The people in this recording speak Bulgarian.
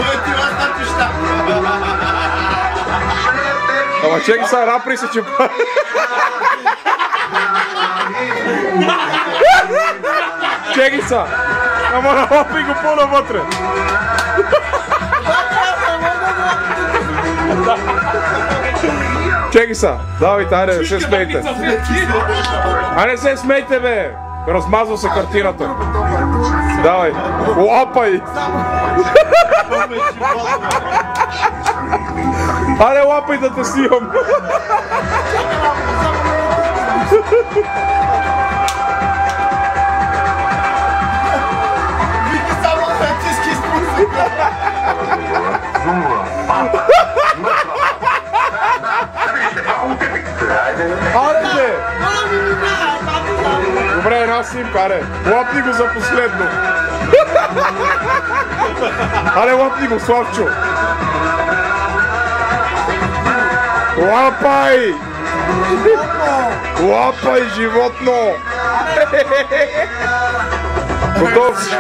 ти остатиш там. Ама чекай са, рапри се, че... Чекай са! Ама нахлапи го по-навътре! Чекай са! Давайте, айде, не се смейте! Айде, не се смейте, бе! Размазва се картината! Давай! Лапай! Айде, лапай да те снимам! Вики само французски спусък. Айде! Добре, една снимка, аре! Лапни го за последно! Аре, лапни го, Славчо! Лапай! Лапай, животно! Готов си!